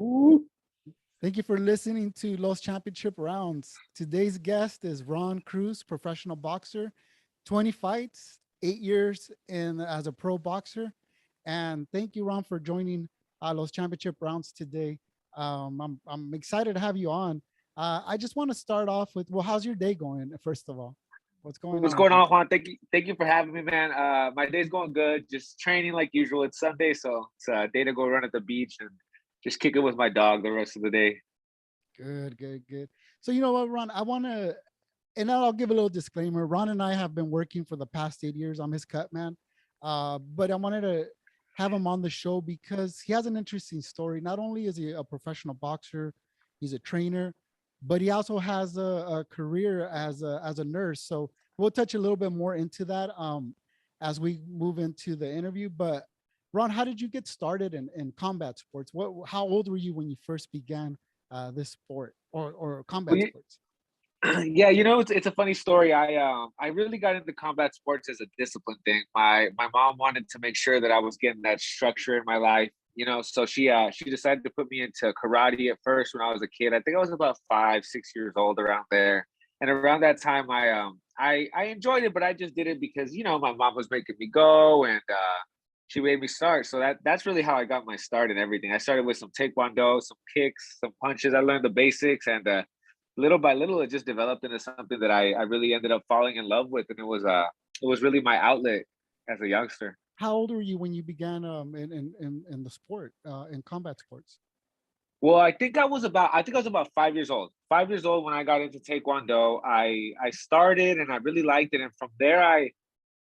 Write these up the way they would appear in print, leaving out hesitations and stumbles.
Ooh. Thank you for listening to Los Championship Rounds. Today's guest is Ron Cruz, professional boxer, 20 fights, 8 years in as a pro boxer. And thank you, Ron, for joining Los Championship Rounds today. I'm excited to have you on. I just want to start off with, well, how's your day going? First of all, what's going What's on with going you? on, Juan? Thank you for having me, man. My day's going good. Just training like usual. It's Sunday, so it's a day to go run at the beach and just kick it with my dog the rest of the day. Good, good, good. So you know what, Ron? I want to, and I'll give a little disclaimer. Ron and I have been working for the past 8 years. I'm his cut man, but I wanted to have him on the show because he has an interesting story. Not only is he a professional boxer, he's a trainer, but he also has a career as a nurse. So we'll touch a little bit more into that as we move into the interview. But Ron, how did you get started in combat sports? How old were you when you first began this sport or Well, combat sports? yeah, it's a funny story. I really got into combat sports as a discipline thing. My mom wanted to make sure that I was getting that structure in my life. So she decided to put me into karate at first when I was a kid. I think I was about 5, 6 years old around there. And around that time, I enjoyed it, but I just did it because my mom was making me go, and she made me start. So that's really how I got my start in everything. I started with some taekwondo, some kicks, some punches. I learned the basics, and little by little, it just developed into something that I really ended up falling in love with, and it was really my outlet as a youngster. How old were you when you began in the sport in combat sports? Well, I think I was about 5 years old. 5 years old when I got into taekwondo. I started and I really liked it, and from there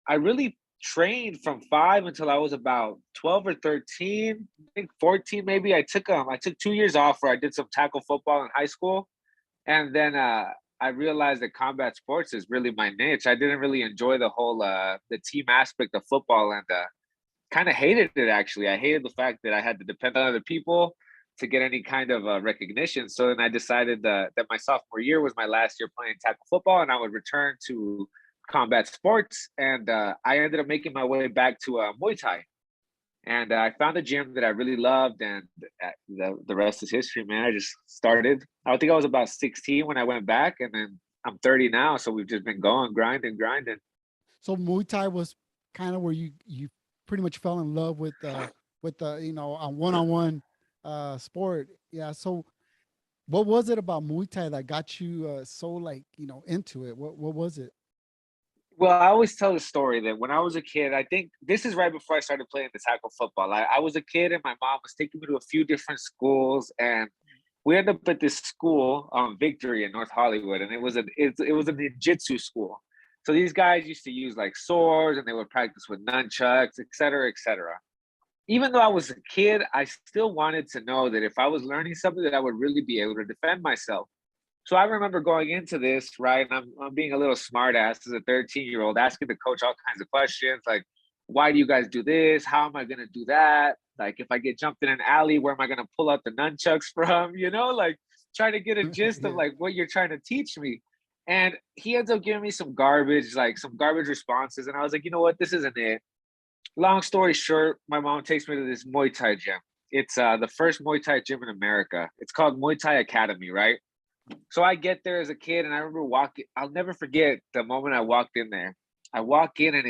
I really trained from 5 until I was about 12 or 13. I think 14 maybe. I took 2 years off where I did some tackle football in high school. And then I realized that combat sports is really my niche. I didn't really enjoy the team aspect of football, and kind of hated it actually. I hated the fact that I had to depend on other people to get any kind of recognition. So then I decided that my sophomore year was my last year playing tackle football, and I would return to combat sports. And I ended up making my way back to Muay Thai, and I found a gym that I really loved, and the rest is history, man. I just started. I think I was about 16 when I went back, and then I'm 30 now, so we've just been going, grinding, grinding. So Muay Thai was kind of where you pretty much fell in love with the a one-on-one sport. Yeah. So what was it about Muay Thai that got you so like into it? What was it? Well, I always tell the story that when I was a kid, I think this is right before I started playing the tackle football. I was a kid, and my mom was taking me to a few different schools, and we ended up at this school, Victory in North Hollywood, and it was a ninjutsu school. So these guys used to use like swords, and they would practice with nunchucks, et cetera, et cetera. Even though I was a kid, I still wanted to know that if I was learning something, that I would really be able to defend myself. So I remember going into this, right? And I'm being a little smart ass as a 13-year-old, asking the coach all kinds of questions like, why do you guys do this? How am I going to do that? Like, if I get jumped in an alley, where am I going to pull out the nunchucks from? Like trying to get a gist of Yeah. like what you're trying to teach me. And he ends up giving me some garbage, like some garbage responses. And I was like, you know what? This isn't it. Long story short, my mom takes me to this Muay Thai gym. It's the first Muay Thai gym in America. It's called Muay Thai Academy, right? So I get there as a kid, and I remember walking. I'll never forget the moment I walked in there. I walk in, and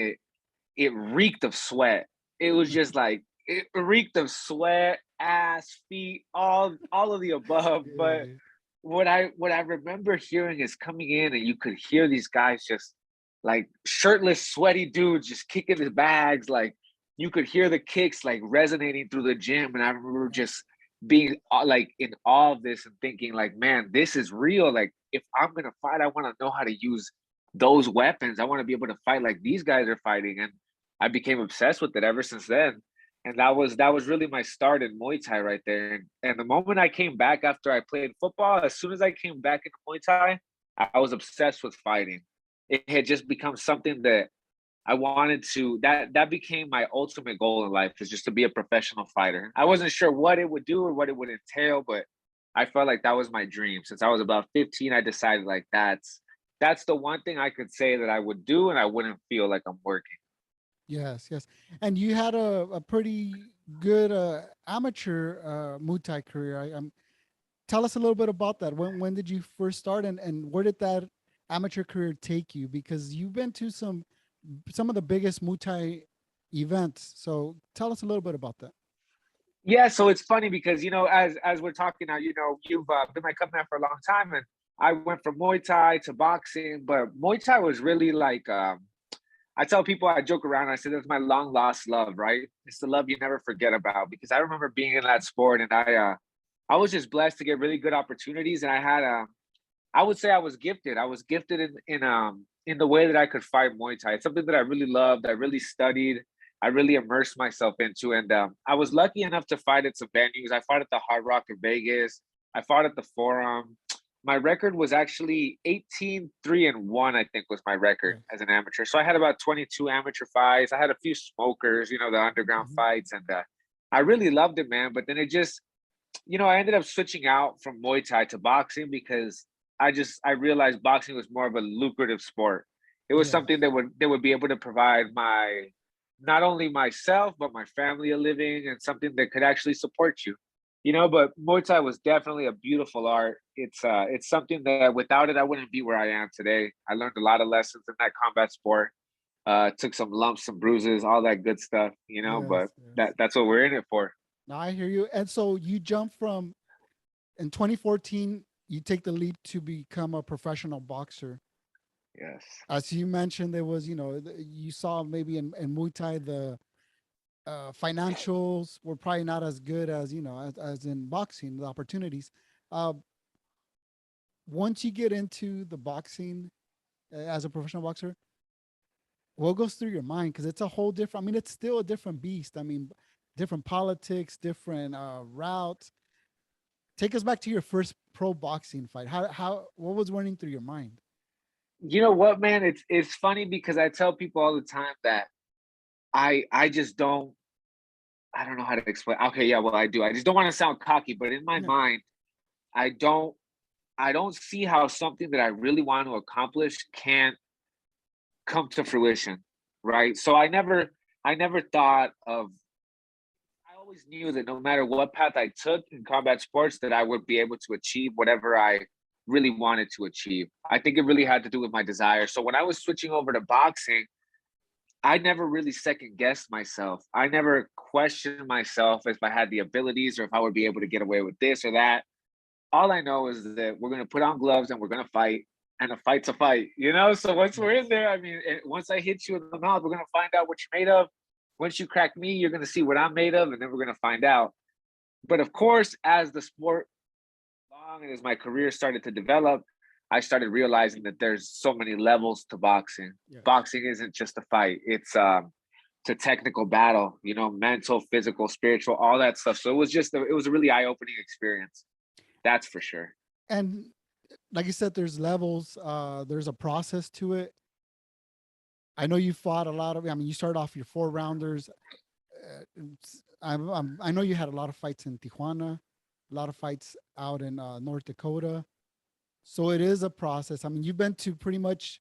it reeked of sweat. It was just like it reeked of sweat, ass, feet, all of the above. But Yeah. what I remember hearing is coming in, and you could hear these guys just like shirtless, sweaty dudes just kicking the bags. Like you could hear the kicks like resonating through the gym, and I remember just being like in awe of this and thinking like, man, this is real. Like if I'm gonna fight, I want to know how to use those weapons. I want to be able to fight like these guys are fighting, and I became obsessed with it ever since then. And that was really my start in Muay Thai right there. And the moment I came back after I played football, as soon as I came back into Muay Thai, I was obsessed with fighting. It had just become something that I wanted to that became my ultimate goal in life, is just to be a professional fighter. I wasn't sure what it would do or what it would entail, but I felt like that was my dream. Since I was about 15, I decided like that's the one thing I could say that I would do, and I wouldn't feel like I'm working. Yes, yes. And you had a pretty good amateur Muay Thai career. Tell us a little bit about that. When did you first start, and where did that amateur career take you? Because you've been to some of the biggest Muay Thai events. So tell us a little bit about that. Yeah, so it's funny because as we're talking now, you've been my cup man for a long time, and I went from Muay Thai to boxing, but Muay Thai was really like I tell people, I joke around. I say that's my long lost love, right? It's the love you never forget about because I remember being in that sport, and I was just blessed to get really good opportunities, and I would say I was gifted. I was gifted in the way that I could fight Muay Thai. It's something that I really loved. I really studied. I really immersed myself into, and I was lucky enough to fight at some venues. I fought at the Hard Rock in Vegas. I fought at the Forum. My record was actually 18-3-1, I think was my record Right. as an amateur. So I had about 22 amateur fights. I had a few smokers, the underground Mhm. fights, and I really loved it, man. But then it just, I ended up switching out from Muay Thai to boxing because I realized boxing was more of a lucrative sport. It was something Yes. that would be able to provide my not only myself but my family a living and something that could actually support you. But Muay Thai was definitely a beautiful art. It's something that without it I wouldn't be where I am today. I learned a lot of lessons in that combat sport. Took some lumps, some bruises, all that good stuff, but Yes. Yes. that's what we're in it for. Now I hear you. And so you jump from in 2014, you take the leap to become a professional boxer. Yes. As you mentioned, there was, you saw maybe in Muay Thai the financials were probably not as good as as in boxing, the opportunities. Uh, Once you get into the boxing as a professional boxer, what goes through your mind? Because it's a whole different. I mean, it's still a different beast. I mean, different politics, different routes. Take us back to your first pro boxing fight. How what was running through your mind? You know what, man? It's funny because I tell people all the time that I just I don't know how to explain. Okay, yeah, well I do. I just don't want to sound cocky, but in my Yeah. mind, I don't I don't see how something that I really want to accomplish can't come to fruition, right? So I never thought of I always knew that no matter what path I took in combat sports, that I would be able to achieve whatever I really wanted to achieve. I think it really had to do with my desire. So when I was switching over to boxing, I never really second guessed myself. I never questioned myself if I had the abilities or if I would be able to get away with this or that. All I know is that we're going to put on gloves and we're going to fight, and a fight's a fight. So once we're in Yes. there, I mean, once I hit you in the mouth, we're going to find out what you're made of. Once you crack me, you're going to see what I'm made of, and then we're going to find out. But of course, as the sport long and as my career started to develop, I started realizing that there's so many levels to boxing. Yes. Boxing isn't just a fight; it's a technical battle. Mental, physical, spiritual, all that stuff. So it was a really eye opening experience. That's for sure. And like you said, there's levels. There's a process to it. I know you fought a lot of. I mean, you started off your four rounders. I know you had a lot of fights in Tijuana, a lot of fights out in North Dakota. So it is a process. I mean, you've been to pretty much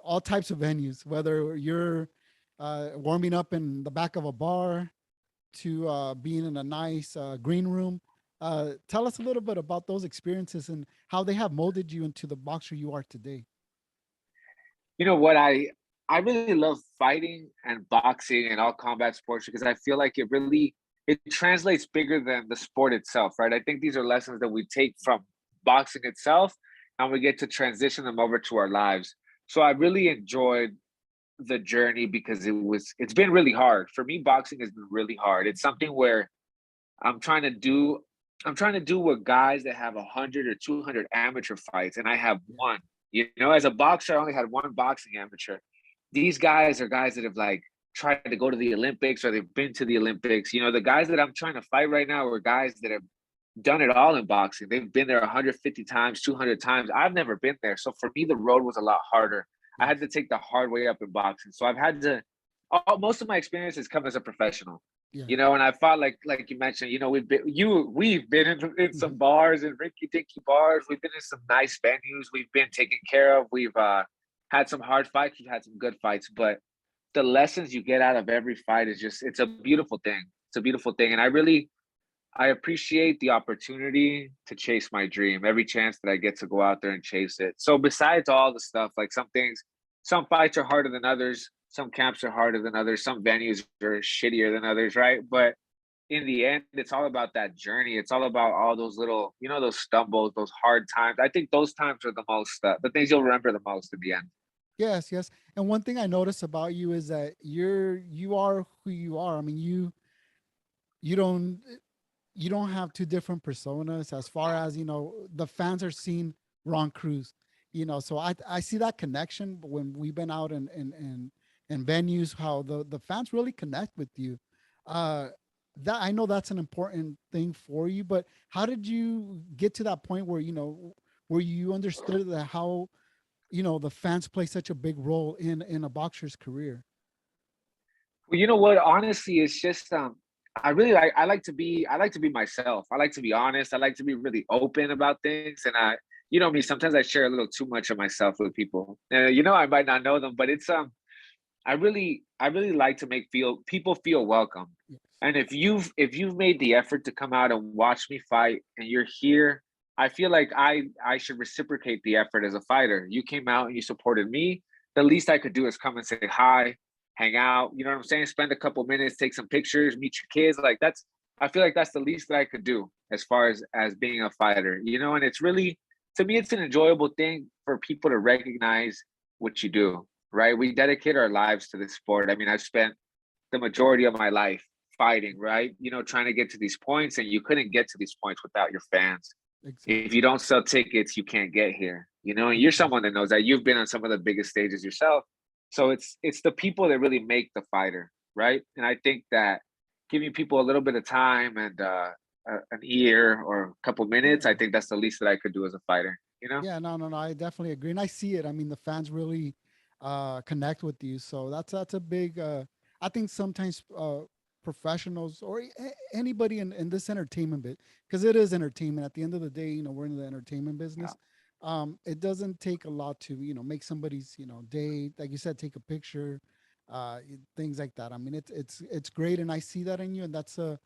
all types of venues, whether you're warming up in the back of a bar to being in a nice green room. Tell us a little bit about those experiences and how they have molded you into the boxer you are today. You know what? I really love fighting and boxing and all combat sports because I feel like it translates bigger than the sport itself, right? I think these are lessons that we take from boxing itself and we get to transition them over to our lives. So I really enjoyed the journey because it's been really hard. For me, boxing has been really hard. It's something where I'm trying to do I'm trying to do what guys that have 100 or 200 amateur fights and I have Yeah. one. As a boxer, I only had one boxing amateur. These guys are guys that have like tried to go to the Olympics or they've been to the Olympics. The guys that I'm trying to fight right now are guys that have done it all in boxing. They've been there 150 times, 200 times. I've never been there. So for me, the road was a lot harder. I had Yes. to take the hard way up in boxing. So I've had to, most of my experiences come as a professional. Yeah. And I fought like you mentioned. We've been in some Mhm. bars and rinky dinky bars. We've been in some nice venues. We've been taken care of. We've had some hard fights. We've had some good fights. But the lessons you get out of every fight is just it's a beautiful thing. It's a beautiful thing. And I appreciate the opportunity to chase my dream every chance that I get to go out there and chase it. So besides all the stuff, like some things, some fights are harder than others, some camps are harder than others, some venues are shittier than others, right? But in the end, it's all about that journey. It's all about all those little, those stumbles, those hard times. I think those times are the most, the things you'll remember the most in the end. Yes, yes. And one thing I notice about you is that you are who you are. I mean, you don't you don't have two different personas as far as the fans are seeing Ron Cruz. So I see that connection when we've been out in venues, how the fans really connect with you. Uh that I know that's an important thing for you, but how did you get to that point where where you understood that how the fans play such a big role in a boxer's career? Well, you know what? Honestly, it's just I like to be myself. I like to be honest. I like to be really open about things. And you know me, sometimes I share a little too much of myself with people. And I might not know them, but it's I really like to make feel people feel welcome. Yes, And if you've made the effort to come out and watch me fight and you're here, I feel like I should reciprocate the effort as a fighter. You came out and you supported me. The least I could do is come and say hi, hang out, you know what I'm saying? Spend a couple minutes, take some pictures, meet your kids. Like that's I feel like that's the least that I could do as far as being a fighter, and it's really to me it's an enjoyable thing for people to recognize what you do, right? We dedicate our lives to this sport. I mean, I've spent the majority of my life fighting, right? Trying to get to these points, and you couldn't get to these points without your fans. If exactly. you don't sell tickets, you can't get here. And you're someone that knows that. You've been on some of the biggest stages yourself. So it's the people that really make the fighter, right? And I think that giving people a little bit of time and an ear or a couple minutes, I Yeah. think that's the least that I could do as a fighter, Yeah, no, no, no. I definitely agree, and I see it. I mean, the fans really connect with you, so that's a big. I think sometimes professionals or anybody in this entertainment bit, because it is entertainment. At the end of the day, we're in the entertainment Yeah, business. It doesn't take a lot to make somebody's day, like you said, take a picture, things like that. I mean, it's great, and I see that in you, and that's a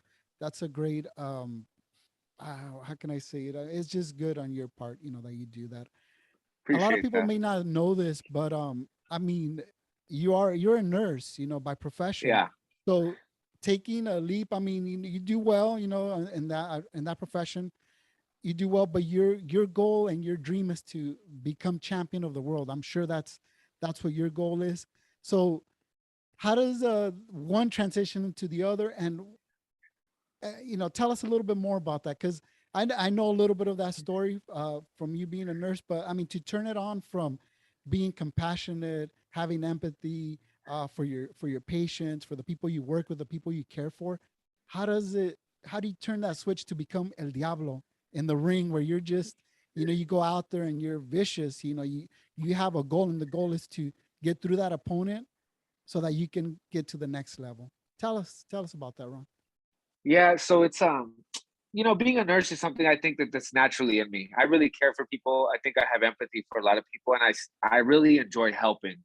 great how can I say it? It's just good on your part, that you do that. A lot of appreciate people that. may not know this, but I mean, you're a nurse, by profession. Yeah, So taking a leap, I mean, you do well, in that profession, you do well, but your goal and your dream is to become champion of the world. I'm sure that's what your goal is. So how does one transition into the other, and tell us a little bit more about that, because I know a little bit of that story from you being a nurse, but I mean, to turn it on from being compassionate, having empathy for your patients, for the people you work with, the people you care for, how do you turn that switch to become El Diablo in the ring, where you're just, you go out there and you're vicious, you have a goal, and the goal is to get through that opponent so that you can get to the next level. Tell us about that, Ron. yeah. So it's being a nurse is something I think that's naturally in me. I really care for people. I think I have empathy for a lot of people, and I really enjoy helping.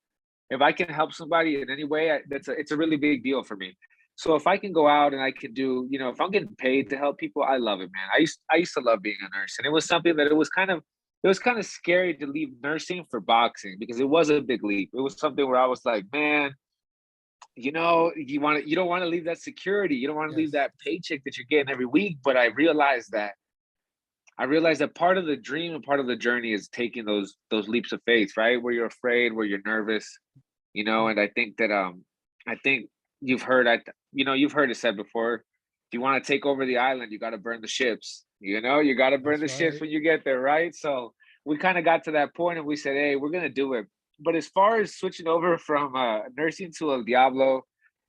If I can help somebody in any way, it's a really big deal for me. So if I can go out and I can do, if I'm getting paid to help people, I love it, man. I used to love being a nurse, and it was something that it was kind of scary to leave nursing for boxing because it was a big leap. It was something where I was like, man, you don't want to leave that security. You don't want to leave Yes. that paycheck that you're getting every week. But I realized that part of the dream and part of the journey is taking those leaps of faith, right? Where you're afraid, where you're nervous, and I think you've heard you've heard it said before, if you want to take over the island, you got to burn the ships. You got to burn That's the ships right. when you get there, right? So we kind of got to that point and we said, hey, we're gonna do it. But as far as switching over from nursing to El Diablo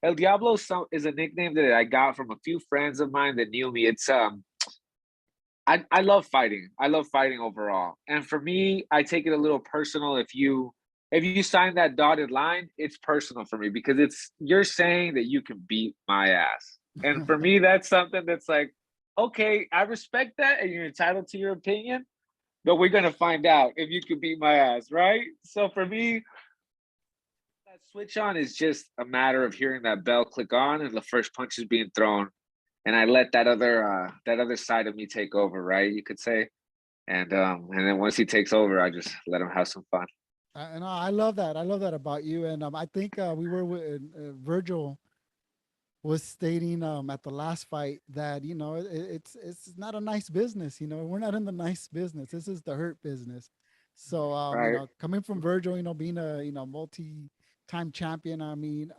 is a nickname that I got from a few friends of mine that knew me. It's I love fighting. I love fighting overall. And for me, I take it a little personal. If you sign that dotted line, it's personal for me because you're saying that you can beat my ass. And for me, that's something that's like, okay, I respect that and you're entitled to your opinion, but we're gonna find out if you can beat my ass, right? So for me, that switch on is just a matter of hearing that bell click on and the first punch is being thrown. and I let that other side of me take over, right? You could say. And then once he takes over, I just let him have some fun. And I love that. I love that about you. And I think we were with Virgil was stating at the last fight that it's not a nice business. We're not in the nice business. This is the hurt business. So Right. coming from Virgil, being a multi-time champion. I mean,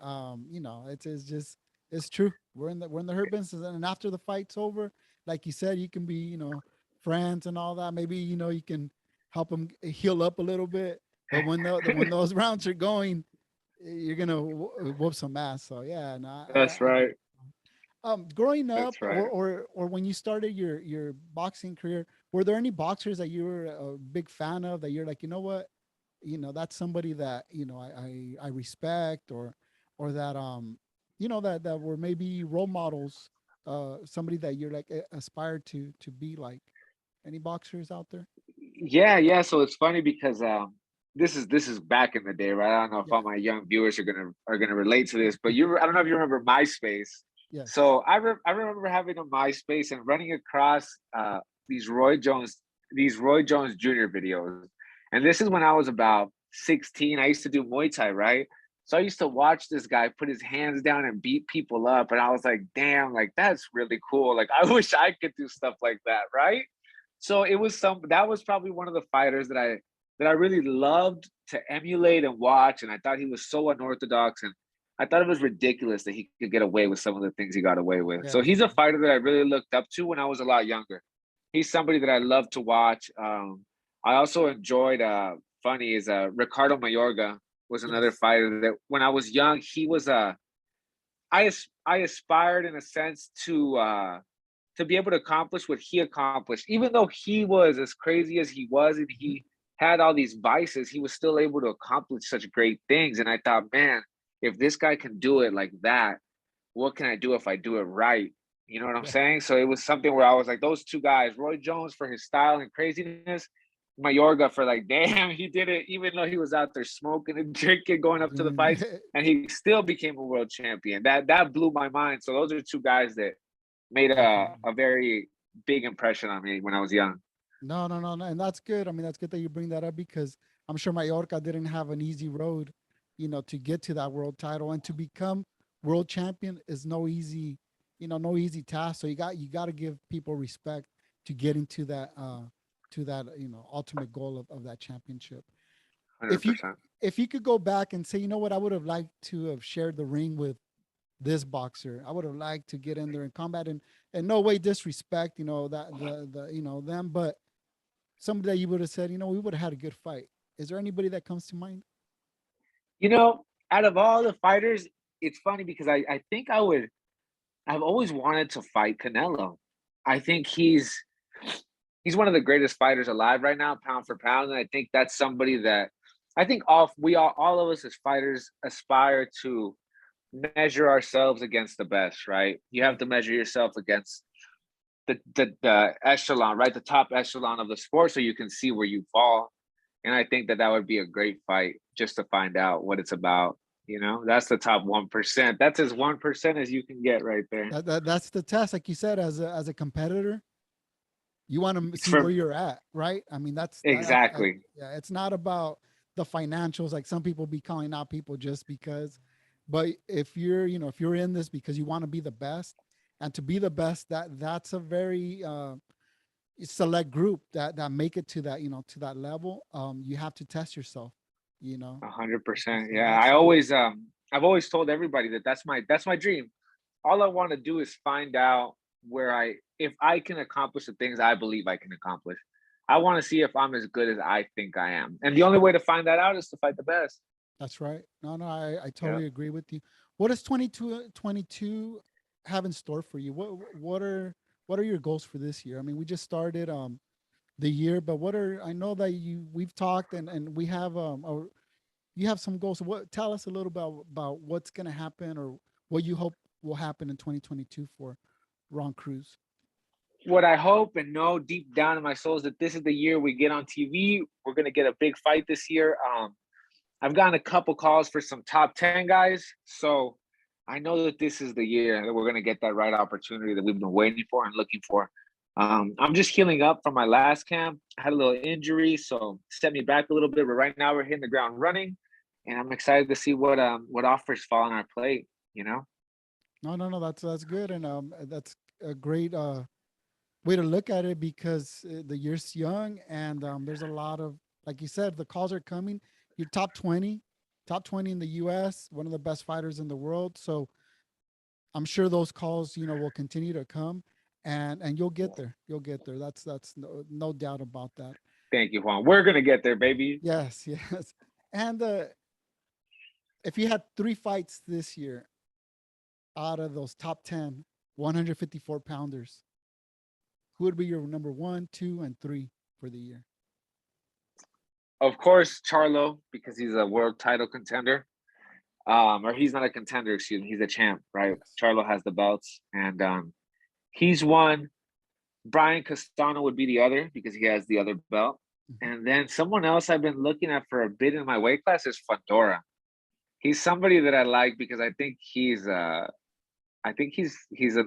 it's just it's true. We're in the hurt business, and after the fight's over, like you said, you can be friends and all that. Maybe you can help them heal up a little bit. But when those rounds are going, you're gonna whoop some ass. So yeah, no, That's right. growing up That's right. or when you started your boxing career, were there any boxers that you were a big fan of that you're like, you know what, that's somebody that I respect, or that that were maybe role models, somebody that you're like aspired to be like? Any boxers out there? Yeah, yeah. So it's funny because this is back in the day, right? I don't know if Yeah. all my young viewers are gonna relate to this, but I don't know if you remember MySpace. Yes. So I remember having a MySpace and running across these Roy Jones these Roy Jones Jr. videos, and this is when I was about 16. I used to do Muay Thai, right? So I used to watch this guy put his hands down and beat people up, and I was like, damn, like that's really cool. Like I wish I could do stuff like that, right? So it was that was probably one of the fighters that I really loved to emulate and watch, and I thought he was so unorthodox, and I thought it was ridiculous that he could get away with some of the things he got away with. So Yes. he's a fighter that I really looked up to when I was a lot younger. He's somebody that I love to watch. I also enjoyed funny is Ricardo Mayorga was another Yes. fighter that when I was young, he was I aspired in a sense to be able to accomplish what he accomplished, even though he was as crazy as he was and Mhm. he had all these vices, he was still able to accomplish such great things. And I thought, man, if this guy can do it like that, what can I do if I do it right? You know what I'm Yeah. saying? So it was something where I was like, those two guys, Roy Jones for his style and craziness, Mayorga for like, damn, he did it, even though he was out there smoking and drinking, going up to the Doing fights, and he still became a world champion. That blew my mind. So those are two guys that made definitely. a very big impression on me when I was young. No, no, no, no, and that's good. I mean, that's good that you bring that up because I'm sure Mallorca didn't have an easy road, to get to that world title and to become world champion is no easy, no easy task. So you got to give people respect to getting to that ultimate goal of that championship. If you 100%. if you could go back and say, you know what, I would have liked to have shared the ring with this boxer. I would have liked to get in there in combat and no way disrespect, that the them, but somebody that you would have said, we would have had a good fight. Is there anybody that comes to mind? You know, out of all the fighters, it's funny because I think I've always wanted to fight Canelo. I think he's one of the greatest fighters alive right now, pound for pound. And I think that's somebody that I think all of us as fighters aspire to measure ourselves against the best, right? You have Right. to measure yourself against the echelon, right? The top echelon of the sport, so you can see where you fall. And I think that would be a great fight just to find out what it's about. You know, that's the top 1%. That's as 1% as you can get right there. That's the test, like you said, as a competitor, you want to see where For you're at, right? I mean, exactly. yeah, it's not about the financials. Like some people be calling out people just because, but if you're in this because you want to be the best, and to be the best, that's a very select group that make it to that level. You have to test yourself, you know. 100%. So Yeah, I've always told everybody that that's my dream. All I want to do is find out where I if I can accomplish the things I believe I can accomplish. I want to see if I'm as good as I think I am. And the only way to find that out is to fight the best. that's right. No, no, I Yeah. totally agree with you. What does 2022 have in store for you? What are your goals for this year? I mean, we just started the year, but I know that we've talked and we have you have some goals. What tell us a little about what's going to happen or what you hope will happen in 2022 for Ron Cruz. What I hope and know deep down in my soul is that this is the year we get on TV. We're gonna get a big fight this year. I've gotten a couple calls for some top 10 guys, so I know that this is the year that we're gonna get that right opportunity that we've been waiting for and looking for. I'm just healing up from my last camp. I had a little injury, so set me back a little bit. But right now we're hitting the ground running, and I'm excited to see what offers fall on our plate. You know. No, no, no. That's good, and that's a great way to look at it because the year's young, and there's a lot of, like you said, the calls are coming. You're top 20 in the U.S., one of the best fighters in the world. So I'm sure those calls, will continue to come, and you'll get there. You'll get there. That's no doubt about that. Thank you, Juan. We're gonna get there, baby. Yes, yes. And if you had three fights this year out of those top 10, 154 pounders, who would be your number one, two, and three for the year? Of course, Charlo, because he's a world title contender. Or he's not a contender, excuse me. He's a champ, right? Yes. Charlo has the belts, and he's one. Brian Castano would be the other because he has the other belt. Mhm. And then someone else I've been looking at for a bit in my weight class is Fandora. He's somebody that I like because I think he's an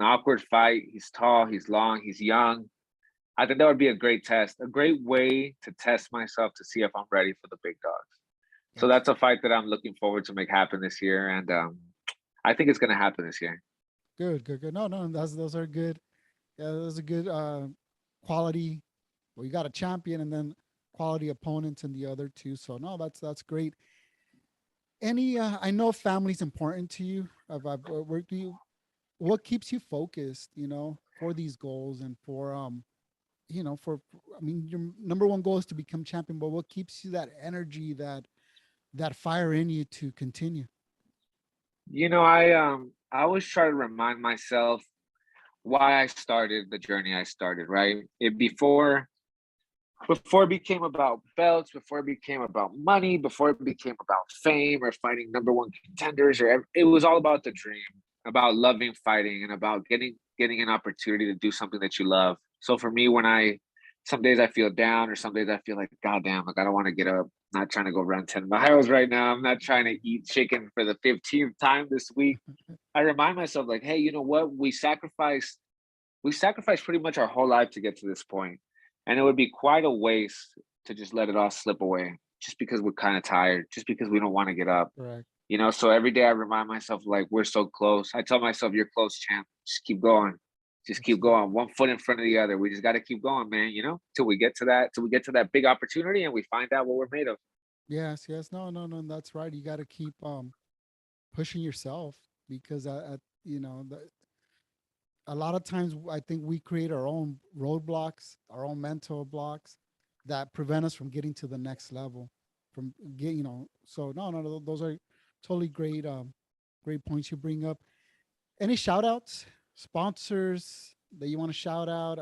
awkward fight. He's tall, he's long, he's young. I think that would be a great test, a great way to test myself to see if I'm ready for the big dogs. So That's that's a fight that I'm looking forward to make happen this year, and I think it's going to happen this year. good, good, good. No, no, those are good. Yeah, those are good quality. Well, you got a champion and then quality opponents in the other two. So no, that's great. Any I know family's important to you. I've worked with you. What keeps you focused, for these goals and for I mean your number one goal is to become champion, but what keeps you that energy, that fire in you to continue? I always try to remind myself why I started the journey I started, right? Before it became about belts, before it became about money, before it became about fame or fighting number one contenders, it was all about the dream, about loving fighting and about getting an opportunity to do something that you love. So for me, when I some days I feel down or some days I feel like, God damn, like I don't want to get up. I'm not trying to go run 10 miles right now. I'm not trying to eat chicken for the 15th time this week. I remind myself like, hey, you know what? We sacrificed pretty much our whole life to get to this point, and it would be quite a waste to just let it all slip away just because we're kind of tired, just because we don't want to get up. Correct. So every day I remind myself like we're so close. I tell myself you're close, champ. Just keep going. Just That's keep it. going. One foot in front of the other. We just got to keep going, man, till we get to that big opportunity and we find out what we're made of. Yes, yes. No, no, no. That's right. You got to keep pushing yourself because a lot of times I think we create our own roadblocks, our own mental blocks that prevent us from getting to the next level. From getting, so no, no, no, those are totally great, great points you bring up. Any shout outs, sponsors that you want to shout out?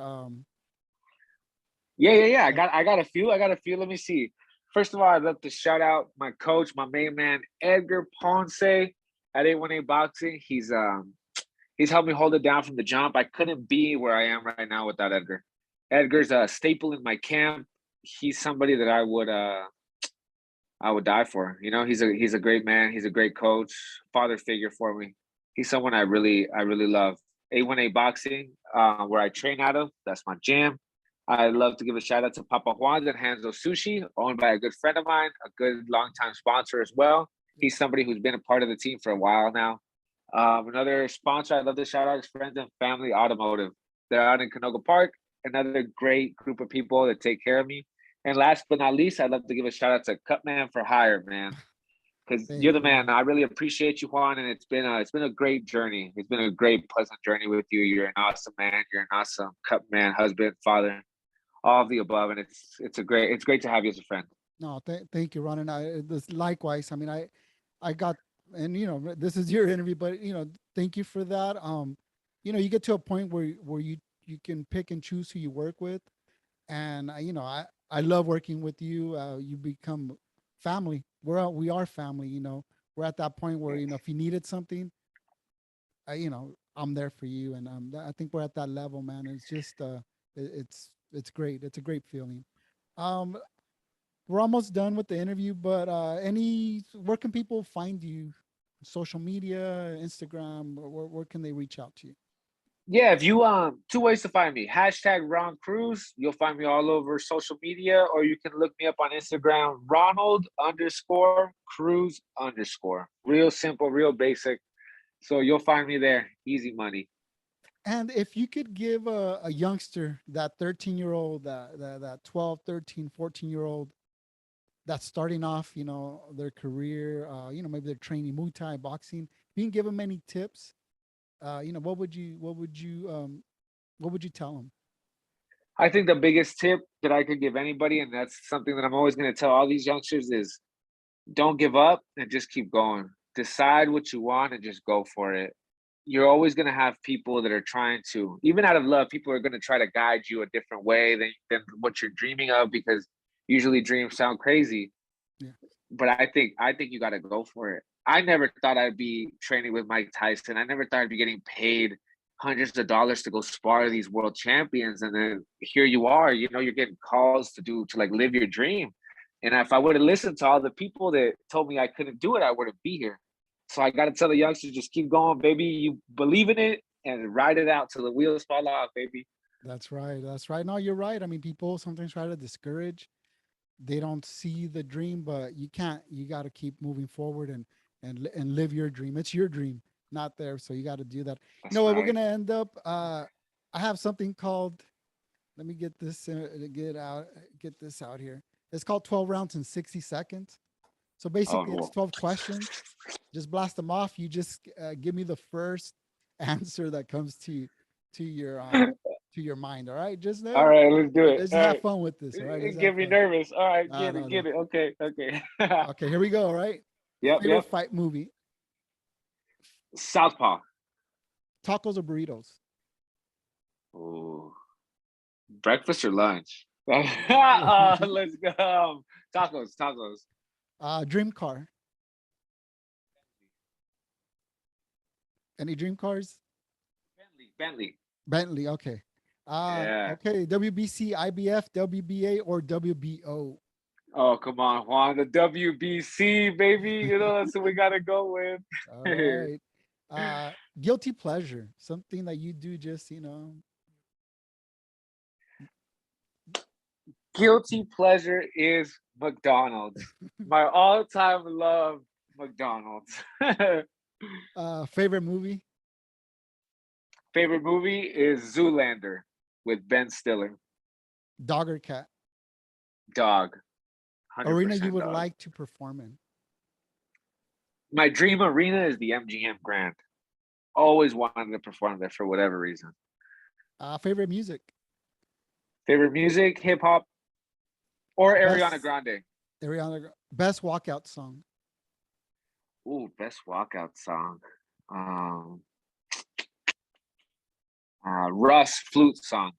Yeah. I Yeah. got I got a few. I got a few. Let me see. First of all, I'd love to shout out my coach, my main man, Edgar Ponce at 818 Boxing. He's helped me hold it down from the jump. I couldn't be where I am right now without Edgar. Edgar's a staple in my camp. He's somebody that I would die for. He's a great man. He's a great coach, father figure for me. He's someone I really love. A1A Boxing, where I train out of. That's my jam. I'd love to give a shout out to Papa Juan's and Hanzo Sushi, owned by a good friend of mine, a good longtime sponsor as well. He's somebody who's been a part of the team for a while now. Another sponsor I'd love to shout out is Friends and Family Automotive. They're out in Canoga Park. Another great group of people that take care of me. And last but not least, I'd love to give a shout out to Cutman for Hire, man, because you're Thank the you, man. Ron. I really appreciate you, Juan, and it's been a great journey. It's been a great, pleasant journey with you. You're an awesome man. You're an awesome cut man, husband, father, all of the above, and it's great to have you as a friend. No, thank you, Ron. And this likewise. I mean, I got, and this is your interview, but thank you for that. You get to a point where you can pick and choose who you work with, and I love working with you. You become family. We are family. We're at that point where if you needed something, I'm there for you, and I think we're at that level, man. It's just it's great. It's a great feeling. Um, we're almost done with the interview, but any where can people find you? social media, Instagram? Where can they reach out to you? Yeah, if you two ways to find me. Hashtag Ron Cruz. You'll find me all over social media, or you can look me up on Instagram, Ronald underscore Cruz underscore. Real simple, real basic. So you'll find me there. Easy money. And if you could give a youngster, that 13-year-old, that 12, 13, 14-year-old that's starting off, their career, maybe they're training Muay Thai, boxing, you can give them any tips, what would you tell them? I think the biggest tip that I could give anybody, and that's something that I'm always going to tell all these youngsters, is don't give up and just keep going. Decide what you want and just go for it. You're always going to have people that are trying to, even out of love, people are going to try to guide you a different way than what you're dreaming of, because usually dreams sound crazy. Yeah. But I think you got to go for it. I never thought I'd be training with Mike Tyson. I never thought I'd be getting paid hundreds of dollars to go spar these world champions, and then here you are. You're getting calls to like live your dream. And if I would have listened to all the people that told me I couldn't do it, I wouldn't be here. So I got to tell the youngsters, just keep going, baby. You believe in it and ride it out till the wheels fall off, baby. That's right. That's right. No, you're right. I mean, people sometimes try to discourage. They don't see the dream, but you can't. You got to keep moving forward and live your dream. It's your dream, not theirs. So you got to do that. You That's know what? We're right. gonna end up. I have something called. Let me get this Get this out here. It's called 12 rounds in 60 seconds. So Oh, basically, it's well. 12 questions. Just blast them off. You just give me the first answer that comes to your to your mind. All right, just All right, let's do it. let's All have right. fun with this. All right, let's It have get me fun. nervous. All right, No, get no, it, no. get it. Okay, okay. Okay, here we go. All right. Yep, Favorite yep. fight movie: Southpaw. tacos or burritos? Ooh. Breakfast or lunch? Ooh. Let's go. Tacos, tacos. Dream car. Any dream cars? Bentley, Bentley. Bentley. Okay. Yeah. Okay. WBC, IBF, WBA, or WBO? Oh, come on, Juan. The WBC, baby. That's what we gotta go with. All right. Guilty pleasure. Something that you do just, Guilty pleasure is McDonald's. My all-time love, McDonald's. favorite movie? Favorite movie is Zoolander with Ben Stiller. Dog or cat? Dog. Arena you 100% would dog. like to perform in? My dream arena is the MGM Grand. Always wanted to perform there for whatever reason. Favorite music? Favorite music, hip hop, or Ariana Best Grande. best walkout song. Ooh, best walkout song. Um, Russ flute song.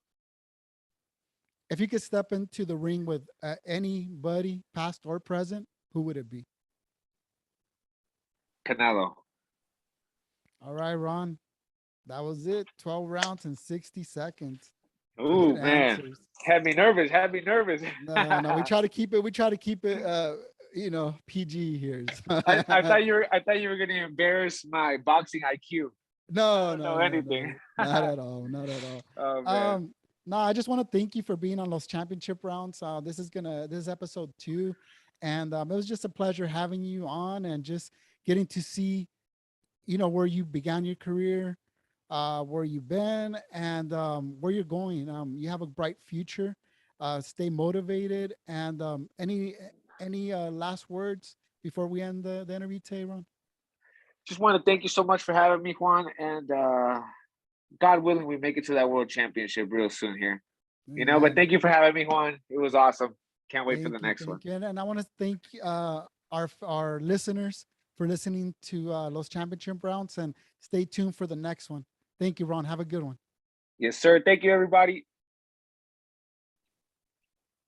If you could step into the ring with anybody, past or present, who would it be? Canelo. All right, Ron. That was it. 12 rounds in 60 seconds. Good Ooh, man. answers. Had me nervous. Had me nervous. No, no, we try to keep it PG here. I thought you were gonna embarrass my boxing IQ. I No, don't know no, no, anything. no. Not at all. Not at all. Oh man. No, I just want to thank you for being on those championship rounds. This is episode 2. And it was just a pleasure having you on and just getting to see, where you began your career, where you've been, and where you're going. You have a bright future. Stay motivated. And any last words before we end the interview today, Ron? Just want to thank you so much for having me, Juan. And God willing, we make it to that world championship real soon here. But Amen. thank you for having me, Juan. It was awesome. Can't wait for the Thank you, next one. thank you, and I want to thank our listeners for listening to Los Championship Rounds, and stay tuned for the next one. Thank you, Ron. Have a good one. Yes, sir. Thank you, everybody.